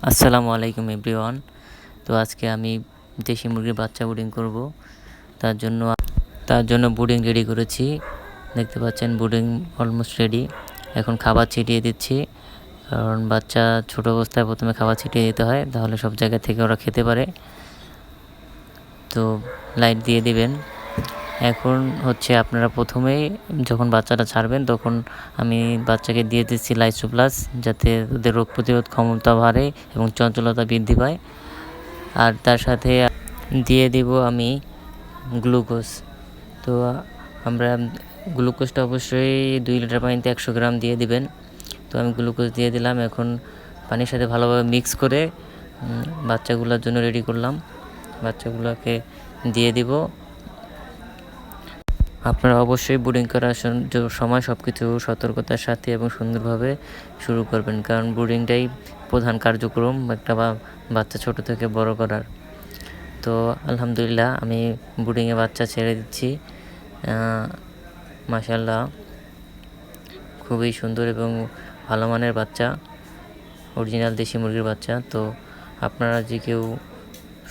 আসসালামু আলাইকুম এভরিওয়ান। তো আজকে আমি দেশি মুরগির বাচ্চা ব্রুডিং করব। তার জন্য ব্রুডিং রেডি করেছি। দেখতে পাচ্ছেন ব্রুডিং অলমোস্ট রেডি। এখন খাবার ছিটিয়ে দিচ্ছি, কারণ বাচ্চা ছোট অবস্থায় প্রথমে খাবার ছিটিয়ে দিতে হয়, তাহলে সব জায়গা থেকে ওরা খেতে পারে। তো লাইট দিয়ে দিবেন। এখন হচ্ছে আপনারা প্রথমেই যখন বাচ্চাটা ছাড়বেন তখন আমি বাচ্চাকে দিয়ে দিচ্ছি লাইসো প্লাস, যাতে ওদের রোগ প্রতিরোধ ক্ষমতা বাড়ে এবং চঞ্চলতা বৃদ্ধি পায়। আর তার সাথে দিয়ে দিব আমি গ্লুকোজ। তো আমরা গ্লুকোজটা অবশ্যই 2 লিটার পানিতে 100 গ্রাম দিয়ে দিবেন। তো আমি গ্লুকোজ দিয়ে দিলাম। এখন পানির সাথে ভালোভাবে মিক্স করে বাচ্চাগুলোর জন্য রেডি করলাম। বাচ্চাগুলোকে দিয়ে দিব। আপনারা অবশ্যই ব্রুডিং করার সময় সব কিছু সতর্কতার সাথে এবং সুন্দরভাবে শুরু করবেন, কারণ ব্রুডিংটাই প্রধান কার্যক্রম একটা বাচ্চা ছোট থেকে বড় করার। তো আলহামদুলিল্লাহ আমি ব্রুডিংয়ে বাচ্চা ছেড়ে দিচ্ছি। মাশাআল্লাহ, খুবই সুন্দর এবং ভালো মানের বাচ্চা, অরিজিনাল দেশি মুরগির বাচ্চা। তো আপনারা যে কেউ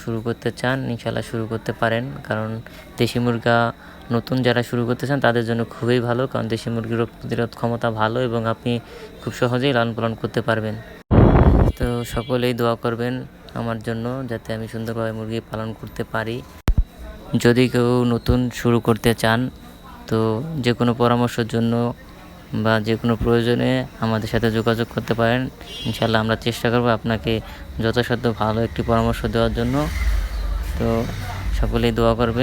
শুরু করতে চান ইনশাআল্লাহ শুরু করতে পারেন, কারণ দেশি মুরগা নতুন যারা শুরু করতে চান তাদের জন্য খুবই ভালো, কারণ দেশি মুরগির রোগ প্রতিরোধ ক্ষমতা ভালো এবং আপনি খুব সহজেই লালন পালন করতে পারবেন। তো সকলেই দোয়া করবেন আমার জন্য, যাতে আমি সুন্দরভাবে মুরগি পালন করতে পারি। যদি কেউ নতুন শুরু করতে চান তো যে কোনো পরামর্শের জন্য বা যে কোনো প্রয়োজনে আমাদের সাথে যোগাযোগ করতে পারেন। ইনশাআল্লাহ আমরা চেষ্টা করব আপনাকে যথাসাধ্য ভালো একটি পরামর্শ দেওয়ার জন্য। তো সকলেই দোয়া করবেন।